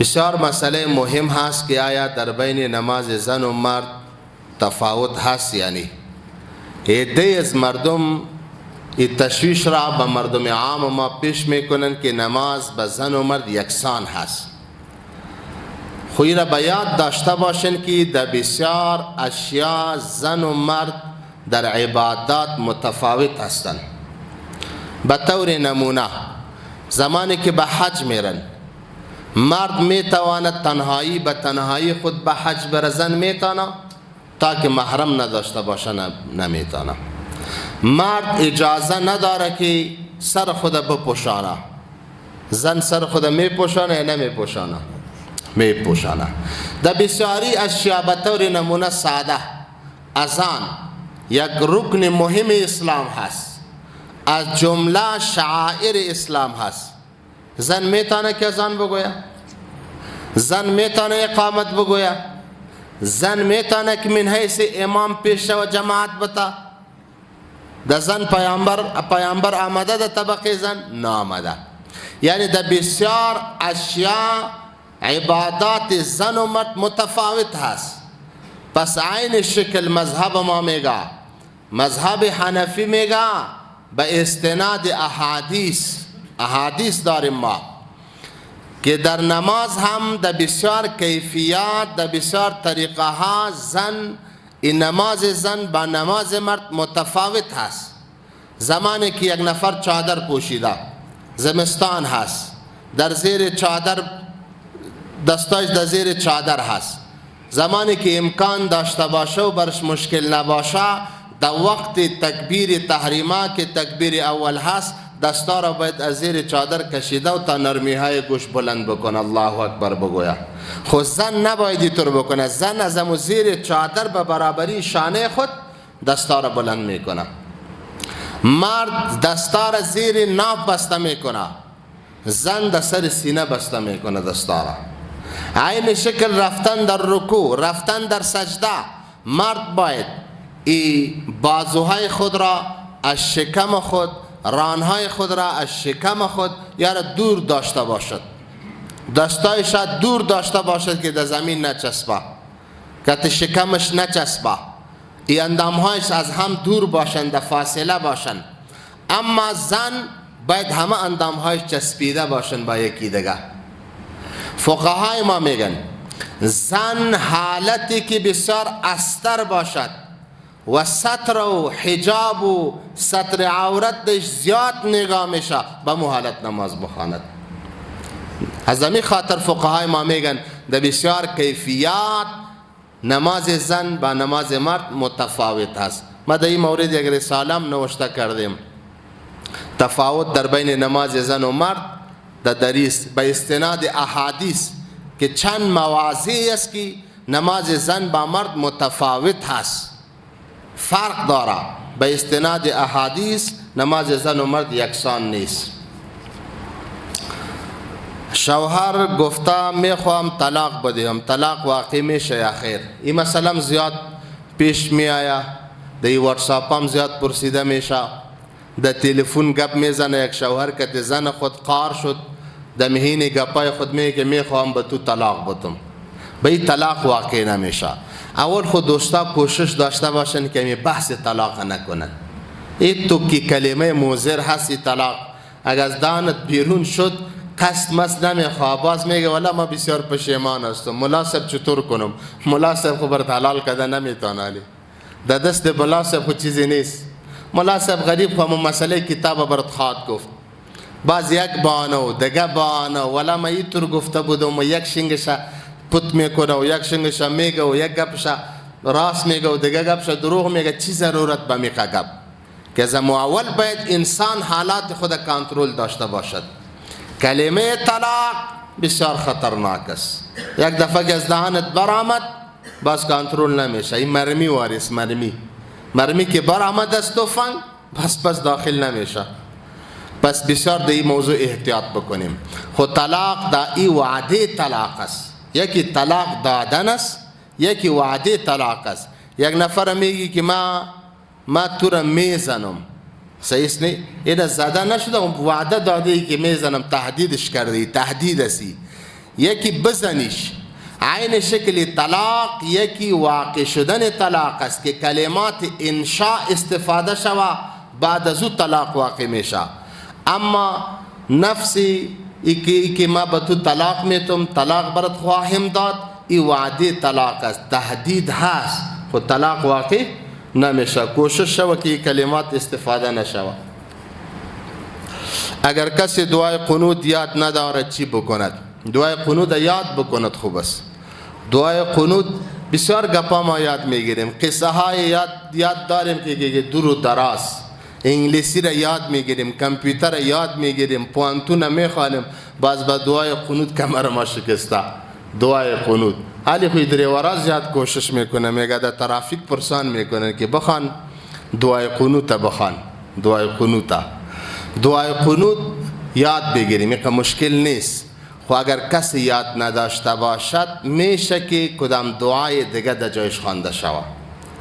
بسیار مسئله مهم هست که آیا در بین نماز زن و مرد تفاوت هست یا نه. عده از مردم این تشویش را به مردم عام ما پیش میکنن که نماز به زن و مرد یکسان هست. خوی را به یاد داشته باشن که در بسیار اشیاء زن و مرد در عبادات متفاوت هستند. به طور نمونه زمانی که به حج میرن، مرد میتواند تنهایی به تنهایی خود به حج بره، زن میتونه تا که محرم نداشته باشه نمیتونه. مرد اجازه نداره که سر خود بپوشانه، زن سر خود میپوشانه یا نمیپوشانه؟ میپوشانه. در بسیاری اشیاء به طور نمونه ساده اذان یک رکن مهم اسلام هست، از جمله شعائر اسلام هست. زن میتونه که اذان بگویه؟ زن میتونه اقامت بگویه؟ زن میتونه که من حیث امام پیش و جماعت بتا؟ در زن پیامبر آمده در طبقه زن؟ نامده. یعنی در بسیار اشیاء عبادات زن و مرد متفاوت هست. پس عین شکل مذهب ما میگه، مذهب حنفی میگه به استناد احادیث داریم ما که در نماز هم در بسیار کیفیات در بسیار طریقه ها این نماز زن با نماز مرد متفاوت هست. زمانی که یک نفر چادر پوشیده، زمستان هست، در زیر چادر دستایش در زیر چادر هست، زمانی که امکان داشته باشه و برش مشکل نباشه، در وقت تکبیر تحریما که تکبیر اول هست، دستا را باید از زیر چادر کشیده و تا نرمی های گوش بلند بکنه، الله اکبر بگویه. خود زن نباید اینطور بکنه. زن از امو زیر چادر به برابری شانه خود دستا را بلند میکنه. مرد دستا را زیر ناف بسته میکنه، زن در سر سینه بسته میکنه دستا را. عین شکل رفتن در رکوع، رفتن در سجده، مرد باید بازوهای خود را از شکم خود، رانهای خود را از شکم خود یا دور داشته باشد، دستایش دور داشته باشد که در زمین نچسبه، که شکمش نچسبه، ای اندامهایش از هم دور باشند، در فاصله باشند. اما زن باید همه اندامهایش چسبیده باشند با یکی دیگه. فقهای ما میگن زن حالتی که بسیار استر باشد و ستر و حجاب و ستر عورت دش زیاد نگاه میشه، به مو حالت نماز بخواند. از همین خاطر فقهای ما میگن در بسیار کیفیات نماز زن با نماز مرد متفاوت هست. ما در این مورد یک رساله نوشته کردیم، تفاوت در بین نماز زن و مرد در دریس به استناد احادیث که چند مواضعی است که نماز زن با مرد متفاوت هست، فرق داره. به استناد احادیث نماز زن و مرد یکسان نیست. شوهر گفته میخوام طلاق بدهم، طلاق واقع میشه یا خیر؟ این مثلا زیاد پیش می آیا، در واتساپ هم زیاد پرسیده میشه، در تلفن گپ میزنه یک شوهر که زن خود قار شد، در مهین گپای خود میگه میخوام به تو طلاق بدم. به این طلاق واقع نمیشه. اول خود دوستا کوشش داشته باشن که می بحث طلاق نکنن. این تو که کلمه موزر هستی طلاق، اگر از دانت بیرون شد قصد مست نمیخواه، باز میگه والا ما بسیار پشیمان هستم، ملاسب چطور کنم؟ ملاسب خو برد حلال کده نمیتونه، در دست ملاسب خود چیزی نیست. ملاسب غریب خو مسئله کتاب برد خواد گفت، باز یک بانه و دگه بانه، والا ما اینطور گفته بودم و یک شنگش پت میکنه و یک شنگش میگه و یک گپش راست میگه و دیگه گپش دروغ میگه. چی ضرورت به میگه گپ؟ که از اول باید انسان حالات خود کنترل داشته باشد. کلمه طلاق بسیار خطرناک است. یک دفعه که از دهانت برآمد باز کنترل نمیشه. این مرمی وارث، مرمی که برآمد از توفنگ پس داخل نمیشه. پس بسیار در این موضوع احتیاط بکنیم. خود طلاق در این وعده طلاق است، یکی طلاق دادن است، یکی وعده طلاق است. یک نفر میگی که ما تو را میزنم، صحیح است نه؟ این زده نشده، وعده داده ای که میزنم، تهدیدش کردی، تهدید است. یکی بزنیش. عین شکل طلاق یکی واقع شدن طلاق است که کلمات انشاء استفاده شوه بعد از او طلاق واقع میشه. اما نفسی ای که ما به تو طلاق میتم، طلاق برات خواهم داد، ای وعده طلاق است، تهدید هست، خود طلاق واقع نمیشه. کوشش شوه که کلمات استفاده نشوه. اگر کسی دعای قنوت یاد ندارد چی بکند؟ دعای قنوت یاد بکند. خوب است. دعای قنوت بسیار گپا ما یاد میگیریم، قصه های یاد داریم که دور و دراز، انگلیسی را یاد میگیریم، کامپیوتر را یاد میگیریم، پوانتون میخوانیم، باز با دعای قنوت کمر ما شکسته. دعای قنوت حالی خوی دریوارا زیاد کوشش میکنه، میگه در ترافیک پرسان میکنه که بخوان دعای قنوت بخوان. دعای قنوت یاد بگیریم، این مشکل نیست. خو اگر کسی یاد نداشته باشد میشه که کدام دعای دیگه در جایش خوانده شود،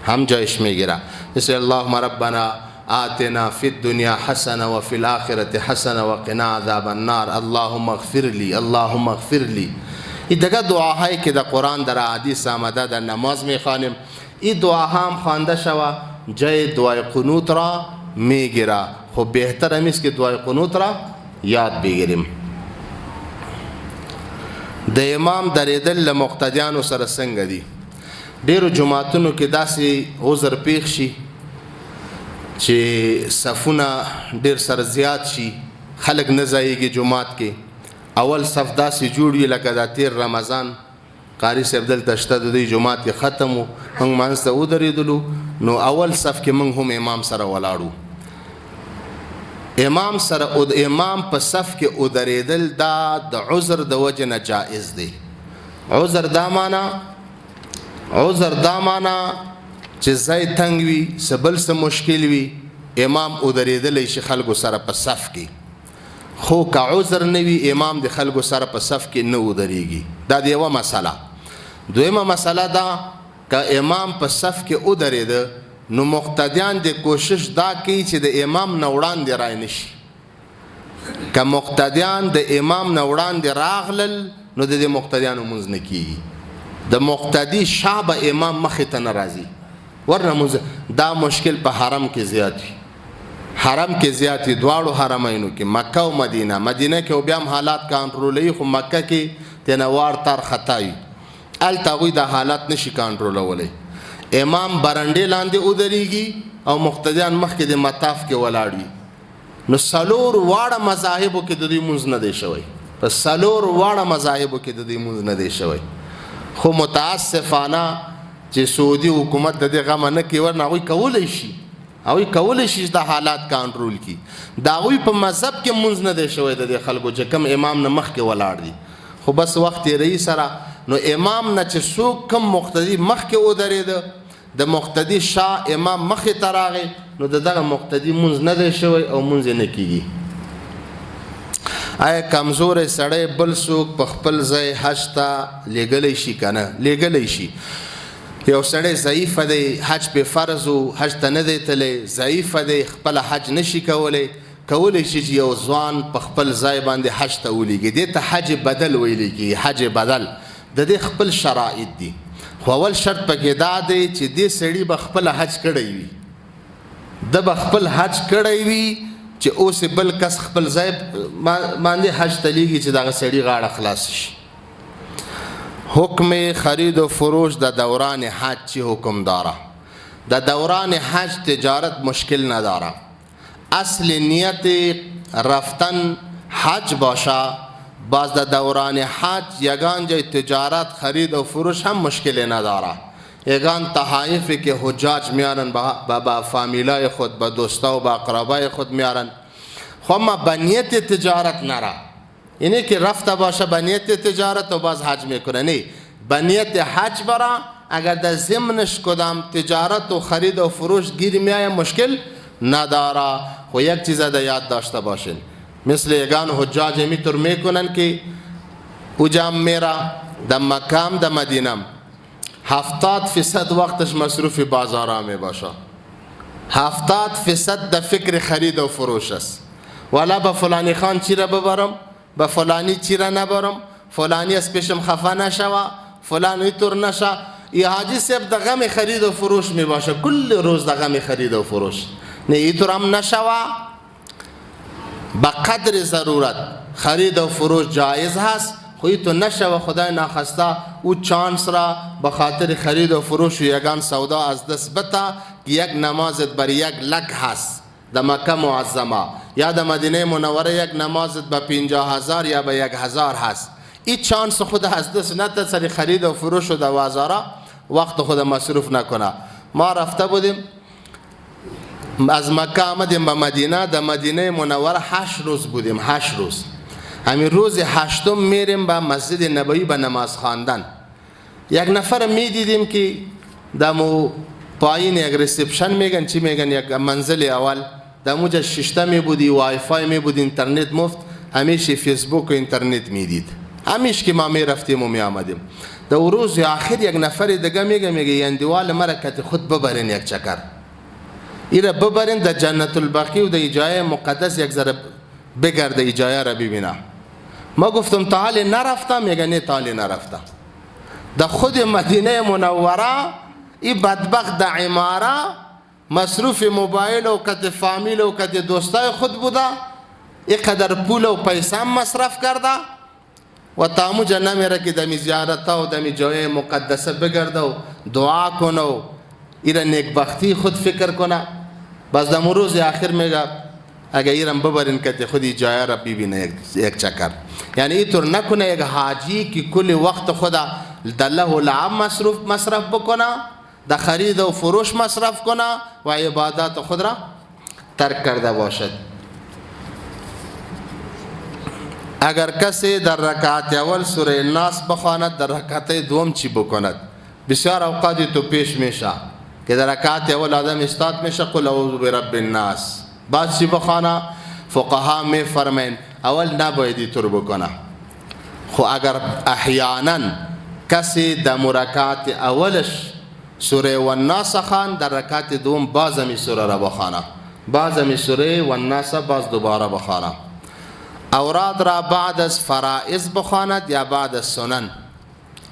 هم جایش میگیره. مثل اللهم ربنا آتنا فی الدنیا حسنه و فی الاخرة حسنه و قنا عذاب النار اللهم اغفر لی اللهم اغفر لی. این دیگه دعاهایی که در قرآن در حدیث آمده در نماز میخوانیم، این دعاها هم خوانده شود جای دعای قنوت را میگیره. خب بهتر همیست که دعای قنوت را یاد بگیریم. د امام دریدل له مقتدیانو سره څنګه دي؟ ډیرو جماعتونو کې داسې عذر پیښ شي چې صفونه ډیر سره زیات شي، خلک نه ځایږي جماعت کې. اول صف داسې جوړ وي لکه دا تیر رمضان قاری صاحب دلته شته د دې جماعت کې ختم و، موږ منځ ته ودرېدلو، نو اول صف کې موږ هم امام سره ولاړو. امام په صف کې ودرېدل دا د عذر د وجه نه جائز دی. عذر دا معنا چې ځای تنګ وي، سبل څه مشکل وي، امام ودرېدلی شي خلکو سره په صف کې. خو که عذر نه وي امام د خلکو سره په صف کې نه ودرېږي. دا د یوه مسله. دویمه مسله دا که امام په صف کې ودرېده نو مقتدیان د کوشش دا کوي چې د امام نه وړاندې رای نشي. که مقتدیان د امام نه وړاندې راغلل نو د دې مقتدیانو مونځ نه کیږي. د مقتدی شابه امام مخې ته نه راځي، ورنه مونځ. دا مشکل په حرم کې زیات وي. حرم کې زیات وي، دواړو حرمینو کې، مکه او مدینه. مدینه کې بیا هم حالات کنټرولوي، خو مکه کې تنه وار تر خطا وي، هلته هغوی دا حالات نشي کنټرولولی. امام برنډې لاندې ودرېږي او مقتدیان مخکې د مطاف کې ولاړ وي. نو څلور واړه مذاهبو کې د دوی مونځ نه دی شوی، په څلور واړه مذاهبو کې د دوی مونځ نه دی شوی. خو متاسفانه چې سعودي حکومت د دې غمه نه کوي، ورنه هغوی کولی شي د حالات کنټرول کړي. د هغوی په مذهب کې مونځ نه دی شوی د دې خلکو چې کوم امام نه مخکې ولاړ دي. خو بس وخت یې رئیس سره نو امام نه چې څوک کم مقتدي مخکې ودرېده، د مقتدی شاه امام مخې ته راغی، نو د دغه مقتدی مونځ نه دی شوی او مونځ یې نه کیږي. آیا کمزوری سړی بل څوک په خپل ځای حج ته لیږلی شي که نه؟ لیږلی شي. یو سړی ضعیفه دی، حج پې فرض و، حج ته نه دی تللی، ضعیفه دی، خپله حج نشي کولی، کولی شي چې یو ځوان په خپل ځای باندې حج ته ولیږي. دې ته حج بدل ویلی کېږي. حج بدل د دې خپل شرایط دي. خو اول شرط پکې دا دی چې دې سړي به خپل حج کړی وي، د به خپل حج کړی وي چې اوس بل کس خپل ځای باندې حج ته لیږي چې دغه سړي غاړه خلاص شي. حکم خرید و فروش در دوران حج چی حکم داره؟ در دوران حج تجارت مشکل نداره. اصل نیت رفتن حج باشه، باز در دوران حج یگان جای تجارت خرید و فروش هم مشکل نداره. یگان تحایفی که حجاج میارن با فامیلای خود، با دوستا و با اقربای خود میارن، خو اما بنیت تجارت نره. اینه که رفته باشه بنیت تجارت و باز حج میکنه، نه، بنیت حج برا اگر در ضمنش کدام تجارت و خرید و فروش گیر میایه مشکل نداره. خو یک چیز در یاد داشته باشین، مثل یگان حجاج میتور میکنن که او جام میرا در مکام در مدینم 70% وقتش مصروف بازارا می باشه، 70% در فکر خرید و فروش است. والا به فلانی خان چی را ببرم، به فلانی چی را نبرم، فلانی از پیشم خفه نشوه، فلان اینطور نشه. این حاجی صاحب د غم خرید و فروش می باشه، کل روز د غم خرید و فروش. نه اینطور هم نشوه، به قدر ضرورت خرید و فروش جایز هست، خوی تو نشوه خدای ناخسته او چانس را به خاطر خرید و فروش و یگان سودا از دست بته که یک نمازت بر یک لک هست در مکه معظمه یا در مدینه منوره، یک نمازت به 50,000 یا به 1,000 هست. این چانس خود از دست نده، سری خرید و فروش و دوازاره وقت خود مصروف نکنه. ما رفته بودیم از مکه آمدیم به مدینه، در مدینه منوره 8 روز بودیم، 8 روز. همین روز 8م میریم به مسجد نبوی به نماز خواندن. یک نفر میدیدیم که دمو پایین یک ریسپشن میگن چی میگن، یک منزل اول دموجه 6 می بودی، وای فای می بود، اینترنت مفت، همیشه فیسبوک و اینترنت میدید، همیشه که ما میرفتیم و میآمدیم. در روز آخر یک نفر دیگه میگه این دیوال مرکت خود ببرین یک چکر، ایره ببرین در جنت البقیع و در جای مقدس یک ذره بگرده، جای را ببینه. ما گفتم تعالی نرفتم، میگه نه تعالی نرفتم. در خود مدینه منوره این بدبخت در عماره مصروف موبایل و کت فامیل و کت دوستای خود بوده، اینقدر پول و پیسه مصرف کرده و تاموجه نمیره که دمی زیارتا و دمی جای مقدسه بگرده و دعا کنه و ایره نیکبختی خود فکر کنه. بس در روز آخر میگه اگر ایرم ببرین که خودی جای را ببینه یک چکر. یعنی اینطور نکنه یک حاجی که کل وقت خدا در له و لعب مصرف بکنه، در خرید و فروش مصرف کنه و عبادات خود را ترک کرده باشد. اگر کسی در رکعت اول سوره الناس بخواند، در رکعت دوم چی بکند؟ بسیار اوقاتی تو پیش میشه که در رکعت اول آدم استاد میشه قل اعوذ برب الناس، بعد چی بخوانه؟ فقها می فرمین اول نبایدی طور بکنه. خو اگر احیانا کسی در رکعت اولش سوره والناس خوان، در رکعت دوم باز می سوره را بخوانه، باز می سوره والناس باز دوباره بخوانه. اوراد را بعد از فرائض بخواند یا بعد از سنن.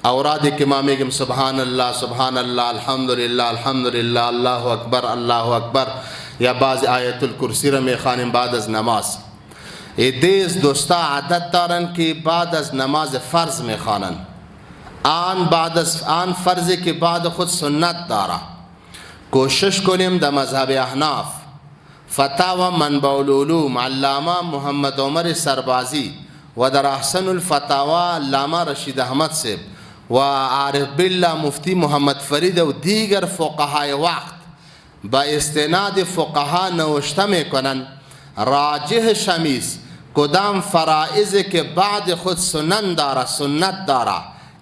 اورادی که ما میگیم سبحان الله سبحان الله، الحمدلله الحمدلله، الله اکبر الله اکبر، یا بعض آیت الکرسی را میخوانیم بعد از نماز. ایدیز دوستا عادت دارن که بعد از نماز فرض میخوانن، آن فرضی که بعد خود سنت داره. کوشش کنیم در مذهب احناف، فتاوا منبع العلوم علامه محمد عمر سربازی و در احسن الفتاوا علامه رشید احمد صاحب و عارف بالله مفتی محمد فرید و دیگر فقهای وقت با استناد فقها نوشته میکنن راجح شمیز کدام فرائض که بعد خود سنت داره،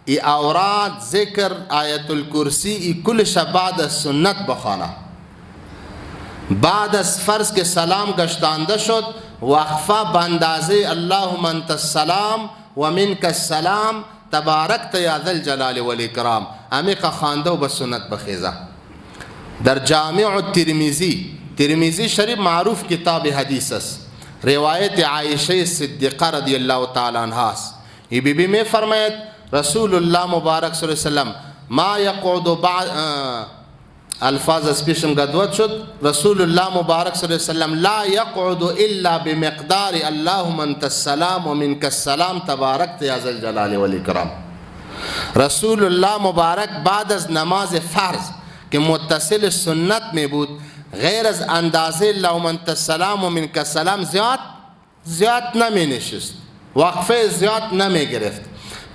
ای اوراد ذکر آیت الکرسی ای کلش بعد از سنت بخوانه. بعد از فرض که سلام گشتانده شد وقفه باندازه اللهم انت السلام و منک السلام تبارکت یا ذا الجلال والاکرام، عمیق خوانده و به سنت بخیزه. در جامع ترمذی شریف معروف کتاب حدیث است، روایت عایشه صدیقه رضی الله تعالی عنها است. ای بی بی می فرماید رسول الله مبارک صلی الله علیه وسلم ما یقعد بعد الفاظ از پیشم گدوت شد، رسول الله مبارک صلی الله علیه وسلم لا یقعد الا بمقدار اللهم انت السلام و منک السلام تبارکت یا ذا الجلال والاکرام. رسول الله مبارک بعد از نماز فرض که متصل سنت می بود غیر از اندازه اللهم انت السلام و منک السلام زیاد نمی نشست، وقفه زیاد نمی گرفت.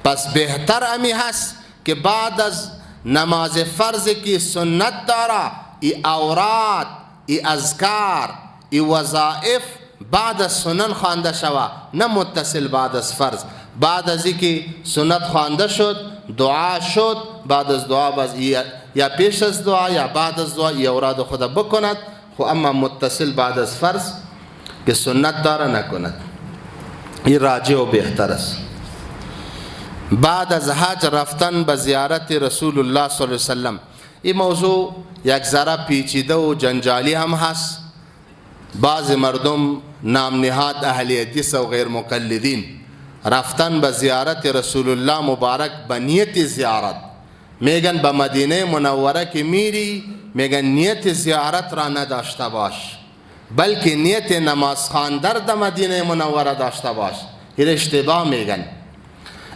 پس بهتر امی هست که بعد از نماز فرض کی سنت داره ای اوراد ای اذکار ای وظائف بعد از سنن خوانده شوه، نه متصل بعد از فرض. بعد از اینکه سنت خوانده شد دعا شد، بعد از دعا باز یا پیش از دعا یا بعد از دعا ای اوراد خدا بکند، خو اما متصل بعد از فرض که سنت داره نکند. این راجع و بهتر است. بعد از حج رفتن به زیارت رسول الله صلی الله علیه وسلم، این موضوع یک ذره پیچیده و جنجالی هم هست. بعض مردم نام نهاد اهل حدیث و غیر مقلدین رفتن به زیارت رسول الله مبارک به نیت زیارت. میگن به مدینه منوره که میری میگن نیت زیارت را نداشته باش، بلکه نیت نماز خواندن در مدینه منوره داشته باش. این اشتباه میگن.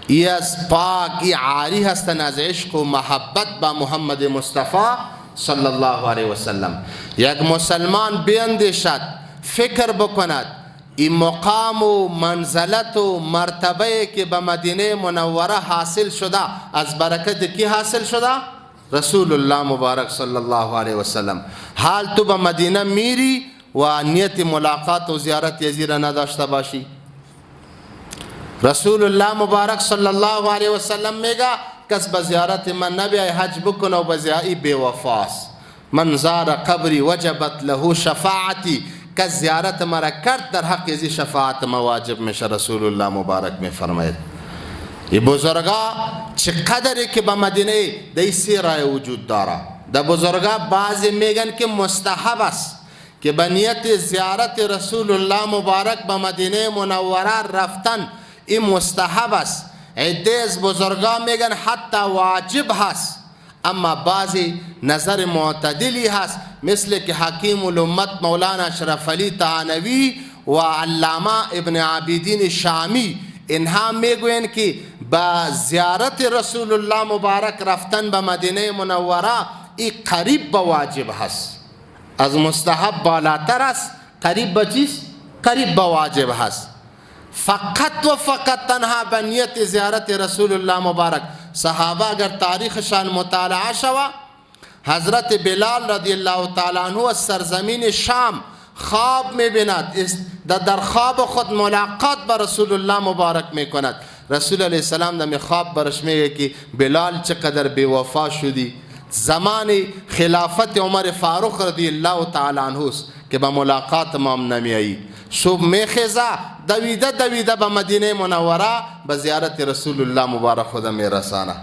ای از پاک ای عاری هستن از عشق و محبت با محمد مصطفی صلی الله علیه و سلم. یک مسلمان بیندیشد، فکر بکند این مقام و منزلت و مرتبه که به مدینه منوره حاصل شده از برکت کی حاصل شده؟ رسول الله مبارک صلی الله علیه و سلم. حال تو به مدینه میری و نیت ملاقات و زیارت یزید نداشته باشی؟ رسول الله مبارک صلی الله علیه و سلم میگه کس به زیارت من نبیای حج بکنه و به زیارتی بیوفاست. من زار قبری وجبت له شفاعتی، کس زیارت مرا کرد در حق ازی شفاعت ما واجب میشه. رسول الله مبارک میفرماید این بزرگا چقدری که به مدینه دی سیرای وجود داره. در بزرگا بعضی میگن که مستحب است که به نیت زیارت رسول الله مبارک به مدینه منوره رفتن این مستحب است. عده از بزرگا میگن حتی واجب هست. اما بعضی نظر معتدلی هست مثل که حکیم الامت مولانا اشرف علی تانوی و علامه ابن عابدین شامی اینها میگوین که با زیارت رسول الله مبارک رفتن به مدینه منوره این قریب به واجب هست، از مستحب بالاتر است، قریب به چیز؟ قریب به واجب هست. فقط و فقط تنها به نیت زیارت رسول الله مبارک. صحابه اگر تاریخشان مطالعه شود، حضرت بلال رضی الله تعالی عنه از سرزمین شام خواب میبیند، در خواب خود ملاقات با رسول الله مبارک میکند. رسول علیه السلام در خواب برش میگه که بلال چقدر بیوفا شدی، زمان خلافت عمر فاروق رضی الله تعالی عنه است که به ملاقات ما نمیایی. صبح میخیزه دویده دویده به مدینه منوره به زیارت رسول الله مبارک خود میرسانه.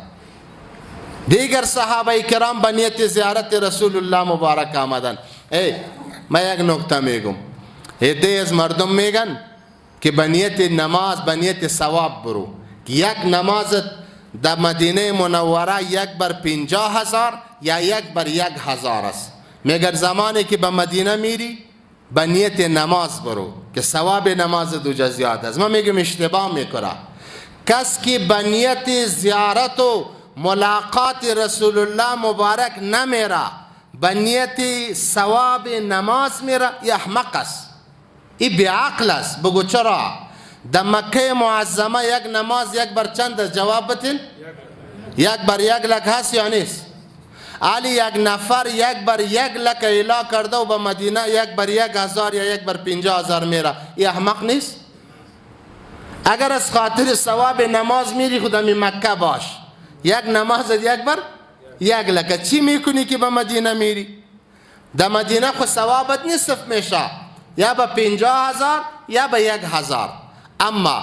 دیگر صحابه کرام به نیت زیارت رسول الله مبارک آمدن. من یک نکته میگم، عده از مردم میگن که به نیت نماز به نیت ثواب برو، که یک نماز در مدینه منوره یک بر 50,000 یا یک بر 1,000 است. میگر زمانی که به مدینه میری به نیت نماز برو که ثواب نماز دو زیاد است. من میگم اشتباه میکنه. کس که به نیت زیارت و ملاقات رسول الله مبارک نمیره، به نیت ثواب نماز میره، این احمق است، این بیعقل است. بگو چرا؟ در مکه معظمه یک نماز یک بر چند است؟ جواب بتین. یک بر 1 لک هست یا نیست؟ علی یک نفر 1 بر 1 لک اعلا کرده و به مدینه 1 بر 1,000 یا 1 بر 50,000 میره، این احمق نیست؟ اگر از خاطر ثواب نماز میری خود می مکه باش، یک نماز 1 بر 1 لک چی میکنی که به مدینه میری؟ در مدینه خود ثوابت نصف میشه، یا به 50,000 یا به 1,000. اما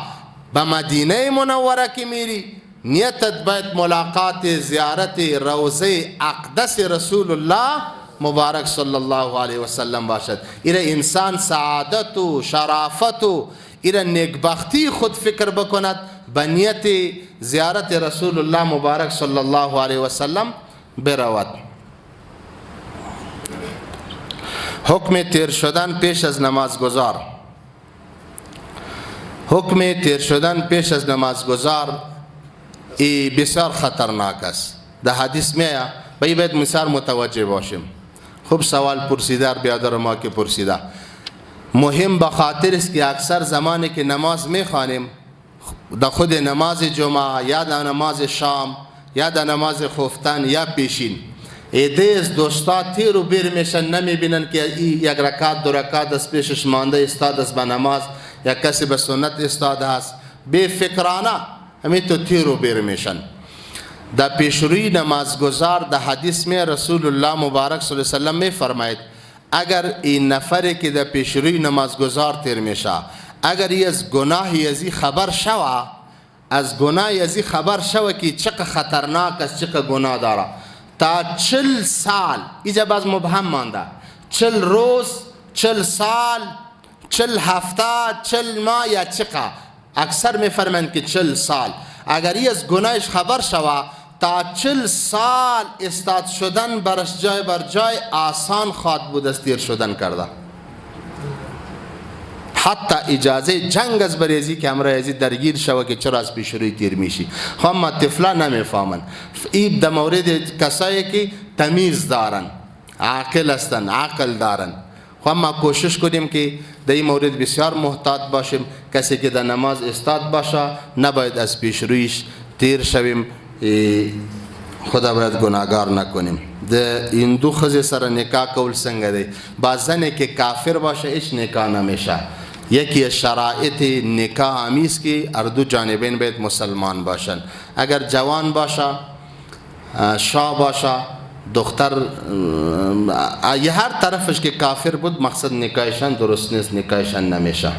به مدینه منوره که میری نیتت باید ملاقات زیارت روضه اقدس رسول الله مبارک صلی الله علیه و سلم باشد. ایره انسان سعادت و شرافت و ایره نیکبختی خود فکر بکند، به نیت زیارت رسول الله مبارک صلی الله علیه و سلم برود. حکم تیر شدن پیش از نمازگزار. حکم تیر شدن پیش از نمازگزار ای بسیار خطرناک است. در حدیث میآید باید بسیار متوجه باشیم. خوب سوال پرسیده بیادر ما که پرسیده. مهم به خاطر است که اکثر زمانی که نماز میخوانیم در خود نماز جمعه یا در نماز شام یا در نماز خفتن یا پیشین ایده از دوستا تیر و بیر میشن، نمیبینن که یک رکعت 2 رکعت از پیشش مانده استاد است به نماز یا کسی به سنت استاد است، بی فکرانه همین تو تیر و بیر میشن. در پیشروی نمازگزار در حدیث میں رسول الله مبارک صلی اللہ علیہ وسلم می فرماید اگر این نفری که در پیشروی نمازگزار تیر میشه اگر ای از گناهی ازی خبر شوه، از گناهی ازی خبر شوه که چقدر خطرناک است، چقدر گناه داره، تا 40 سال اینجا باز مبهم مانده، 40 روز 40 سال 40 هفته 40 ماه یا چقدر اکثر میفرمایند که 40 سال. اگر ای از گناهش خبر شود تا 40 سال استاد شدن برش جای بر جای آسان خواد بود از تیر شدن کرده. حتی اجازه جنگ از بریزی که امرای ازی درگیر شود که چرا از پیش روی تیر میشی. خواهم ما طفلا نمیفهمن. این در مورد کسایی که تمیز دارن، عاقل هستن، عقل دارن. خواهم ما کوشش کنیم که در این مورد بسیار محتاط باشیم. کسی که در نماز استاد باشه نباید از پیش رویش تیر شویم، خدا باید گناهگار نکنیم. این دو خزه سر نکاح کول سنگه دی. با زنی که کافر باشه ایش نکاح نمیشه. یکی از شرایط نکاح همیست که هر دو جانبین باید مسلمان باشن. اگر جوان باشه، شاه باشه، دختر، هر طرفش که کافر بود، مقصد نکاحشان درست نیست، نکاحشان نمیشه.